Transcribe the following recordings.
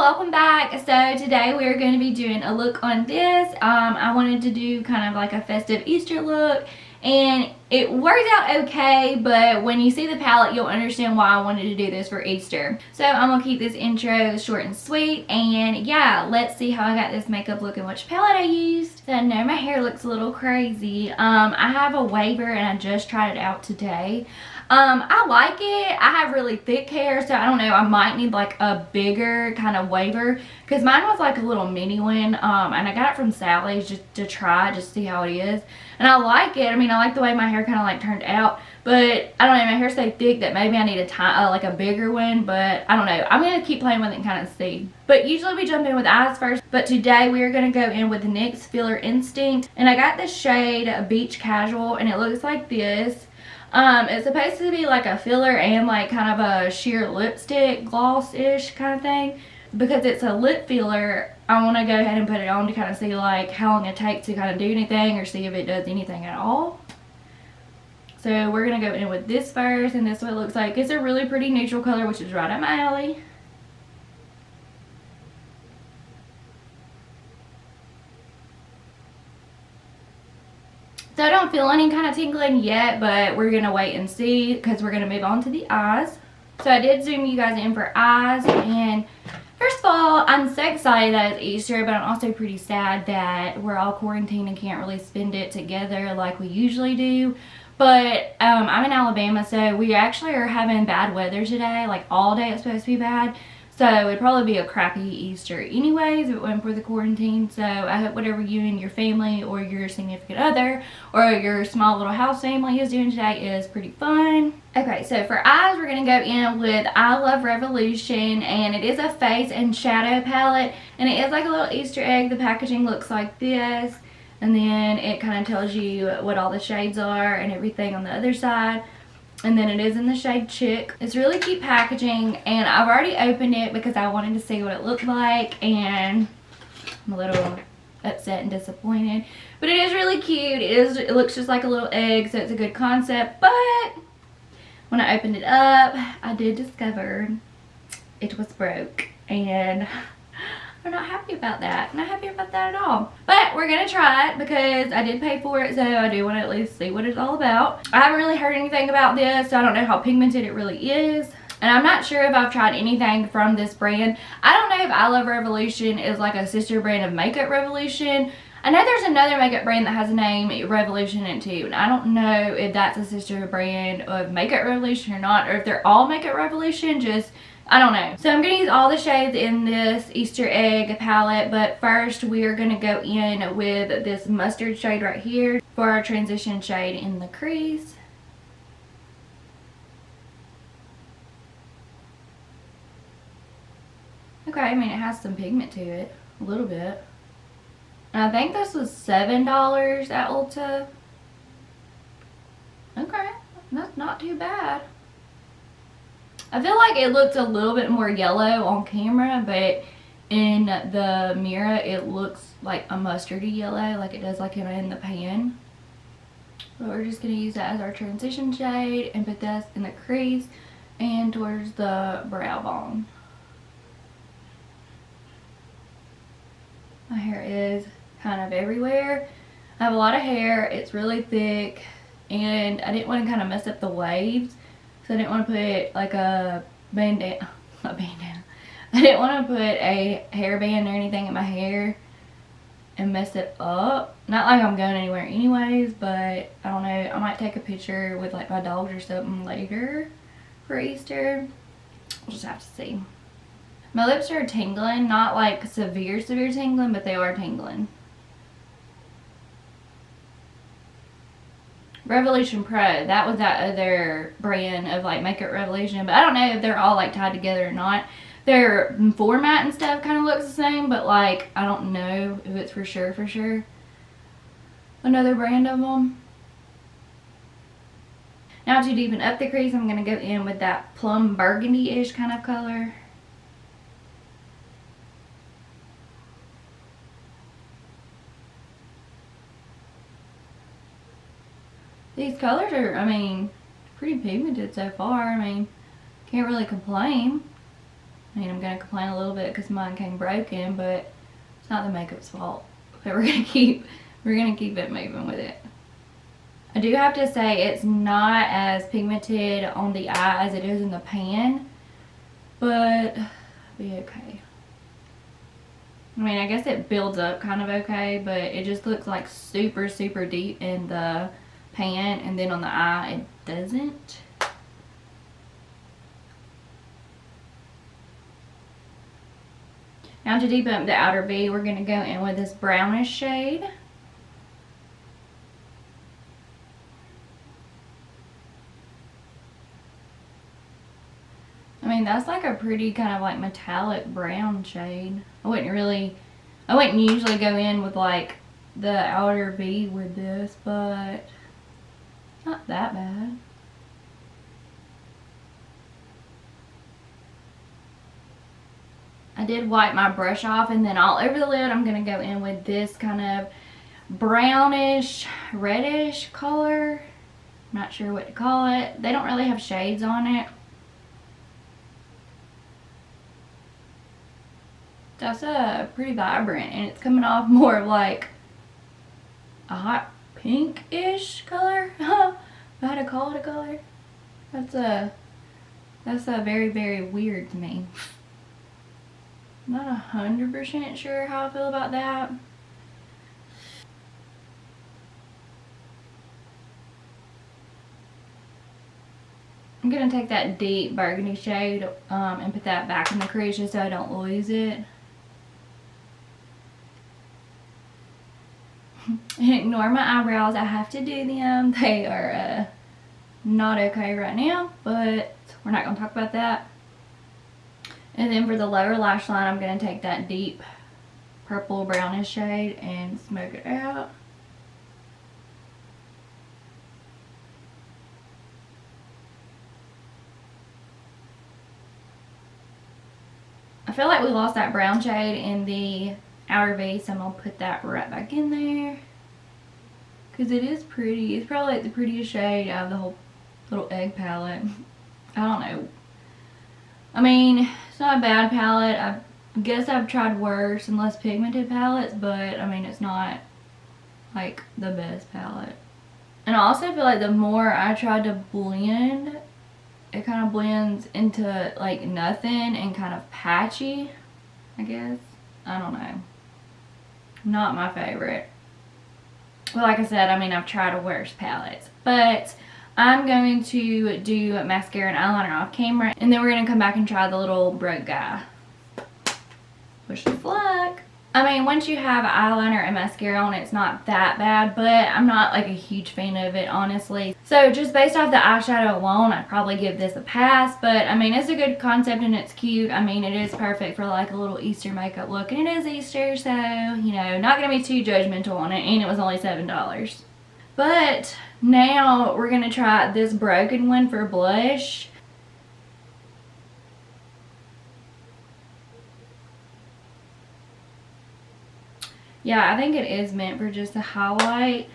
welcome back. So today we are going to be doing a look on this. I wanted to do kind of like a festive Easter look, and it worked out okay, but when you see the palette you'll understand why I wanted to do this for Easter. So I'm gonna keep this intro short and sweet, and yeah, let's see how I got this makeup look and which palette I used. So I know my hair looks a little crazy. I have a waver and I just tried it out today. I like it. I have really thick hair, so I don't know, I might need like a bigger kind of waver, because mine was like a little mini one, and I got it from Sally's just to try, just to see how it is, and I like it. I mean, I like the way my hair kind of like turned out, but I don't know, my hair's so thick that maybe I need like a bigger one, but I don't know. I'm gonna keep playing with it and kind of see. But usually we jump in with eyes first, but today we are gonna go in with NYX Filler Instinct, and I got the shade Beach Casual, and it looks like this. It's supposed to be like a filler and like kind of a sheer lipstick gloss-ish kind of thing. Because it's a lip filler, I want to go ahead and put it on to kind of see like how long it takes to kind of do anything, or see if it does anything at all. So we're going to go in with this first, and this is what it looks like. It's a really pretty neutral color, which is right up my alley. So I don't feel any kind of tingling yet, but we're going to wait and see, because we're going to move on to the eyes. So I did zoom you guys in for eyes, and first of all, I'm so excited that it's Easter, but I'm also pretty sad that we're all quarantined and can't really spend it together like we usually do. But I'm in Alabama, so we actually are having bad weather today. Like all day it's supposed to be bad. So it'd probably be a crappy Easter anyways if it went for the quarantine. So I hope whatever you and your family or your significant other or your small little house family is doing today is pretty fun. Okay, so for eyes, we're going to go in with I Love Revolution, and it is a face and shadow palette, and it is like a little Easter egg. The packaging looks like this, and then it kind of tells you what all the shades are and everything on the other side. And then it is in the shade Chick. It's really cute packaging, and I've already opened it because I wanted to see what it looked like, and I'm a little upset and disappointed. But it is really cute. It looks just like a little egg, so it's a good concept. But when I opened it up, I did discover it was broke, and I'm not happy about that. Not happy about that at all. But we're gonna try it because I did pay for it, so I do want to at least see what it's all about. I haven't really heard anything about this, so I don't know how pigmented it really is. And I'm not sure if I've tried anything from this brand. I don't know if I Love Revolution is like a sister brand of Makeup Revolution. I know there's another makeup brand that has a name Revolution in it too, and I don't know if that's a sister brand of Makeup Revolution or not, or if they're all Makeup Revolution, just I don't know. So I'm going to use all the shades in this Easter egg palette, but first we are going to go in with this mustard shade right here for our transition shade in the crease. Okay, I mean it has some pigment to it, a little bit. And I think this was $7 at Ulta. Okay, that's not too bad. I feel like it looks a little bit more yellow on camera, but in the mirror it looks like a mustardy yellow, like it does like in the pan. So we're just going to use that as our transition shade and put this in the crease and towards the brow bone. My hair is kind of everywhere. I have a lot of hair, it's really thick, and I didn't want to kind of mess up the waves. So I didn't want to put like a bandana, not bandana. I didn't want to put a hairband or anything in my hair and mess it up. Not like I'm going anywhere anyways, but I don't know. I might take a picture with like my dogs or something later for Easter. We'll just have to see. My lips are tingling, not like severe tingling, but they are tingling. Revolution Pro, that was that other brand of like Makeup Revolution, but I don't know if they're all like tied together or not. Their format and stuff kind of looks the same, but like I don't know if it's for sure another brand of them. Now to deepen up the crease, I'm going to go in with that plum burgundy-ish kind of color. These colors are, I mean, pretty pigmented so far. I mean, can't really complain. I mean, I'm going to complain a little bit because mine came broken, but it's not the makeup's fault. So we're going to keep it moving with it. I do have to say it's not as pigmented on the eye as it is in the pan, but it'll be okay. I mean, I guess it builds up kind of okay, but it just looks like super, super deep in the pan, and then on the eye it doesn't. Now to deepen up the outer V, we're going to go in with this brownish shade. I mean, that's like a pretty kind of like metallic brown shade. I wouldn't usually go in with like the outer V with this, but not that bad. I did wipe my brush off, and then all over the lid I'm going to go in with this kind of brownish, reddish color. I'm not sure what to call it. They don't really have shades on it. That's pretty vibrant, and it's coming off more of like a hot pink-ish color. If I had to call it a color. That's very, very weird to me. Not 100% sure how I feel about that. I'm going to take that deep burgundy shade and put that back in the crease just so I don't lose it. And ignore my eyebrows. I have to do them. They are not okay right now, but we're not going to talk about that. And then for the lower lash line, I'm going to take that deep purple brownish shade and smoke it out. I feel like we lost that brown shade in the outer V, so I'm going to put that right back in there. Because it is pretty. It's probably like the prettiest shade out of the whole little egg palette. I don't know. I mean, it's not a bad palette. I guess I've tried worse and less pigmented palettes, but I mean, it's not like the best palette. And I also feel like the more I try to blend, it kind of blends into like nothing and kind of patchy, I guess. I don't know. Not my favorite. Well, like I said, I mean, I've tried worse palettes, but I'm going to do mascara and eyeliner off camera, and then we're going to come back and try the little broke guy. Wish us luck. I mean, once you have eyeliner and mascara on, it's not that bad, but I'm not like a huge fan of it, honestly. So just based off the eyeshadow alone, I'd probably give this a pass, but I mean, it's a good concept and it's cute. I mean, it is perfect for like a little Easter makeup look, and it is Easter, so, you know, not going to be too judgmental on it, and it was only $7. But now we're going to try this broken one for blush. Yeah, I think it is meant for just a highlight,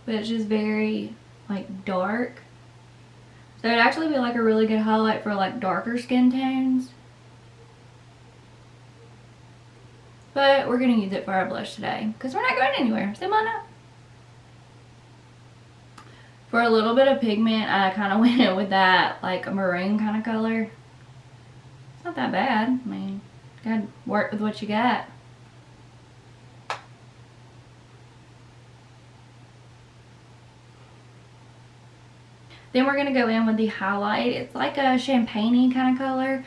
but it's just very like dark. So it'd actually be like a really good highlight for like darker skin tones. But we're going to use it for our blush today because we're not going anywhere, so why not? For a little bit of pigment, I kind of went in with that like a maroon kind of color. It's not that bad. I mean, you gotta work with what you got. Then we're going to go in with the highlight. It's like a champagne-y kind of color.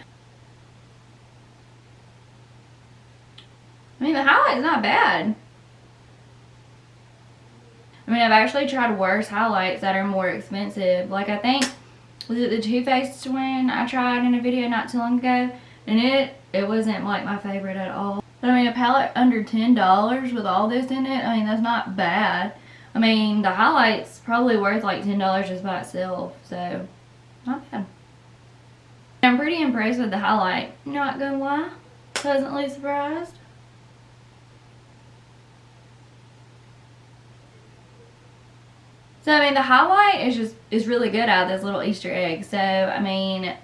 I mean, the highlight is not bad. I mean, I've actually tried worse highlights that are more expensive. Like, I think, was it the Too Faced one I tried in a video not too long ago? And it wasn't like my favorite at all. But I mean, a palette under $10 with all this in it, I mean, that's not bad. I mean, the highlight's probably worth like $10 just by itself, so not bad. I'm pretty impressed with the highlight, not gonna lie. Pleasantly surprised. So, I mean, the highlight is really good out of this little Easter egg. So, I mean,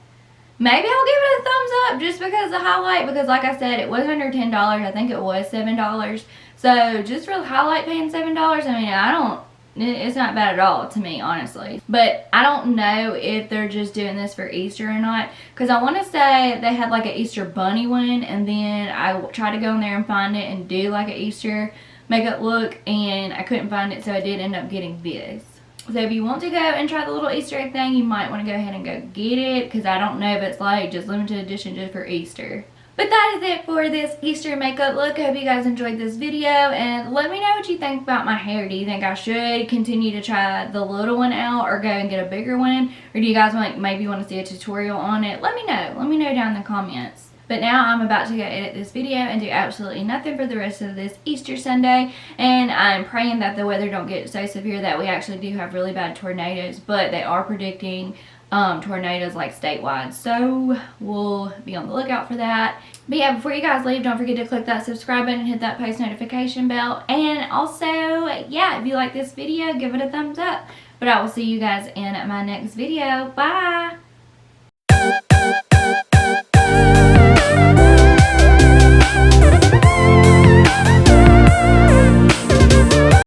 maybe I'll give it a thumbs up just because the highlight, because like I said, it was under $10. I think it was $7. So just for the highlight paying $7, I mean, it's not bad at all to me, honestly. But I don't know if they're just doing this for Easter or not, because I want to say they had like an Easter bunny one, and then I tried to go in there and find it and do like an Easter makeup look, and I couldn't find it, so I did end up getting this. So if you want to go and try the little Easter egg thing, you might want to go ahead and go get it, because I don't know if it's like just limited edition just for Easter. But that is it for this Easter makeup look. I hope you guys enjoyed this video, and let me know what you think about my hair. Do you think I should continue to try the little one out or go and get a bigger one? Or do you guys maybe want to see a tutorial on it? Let me know. Let me know down in the comments. But now I'm about to go edit this video and do absolutely nothing for the rest of this Easter Sunday. And I'm praying that the weather don't get so severe that we actually do have really bad tornadoes. But they are predicting tornadoes like statewide. So we'll be on the lookout for that. But yeah, before you guys leave, don't forget to click that subscribe button and hit that post notification bell. And also, yeah, if you like this video, give it a thumbs up. But I will see you guys in my next video. Bye!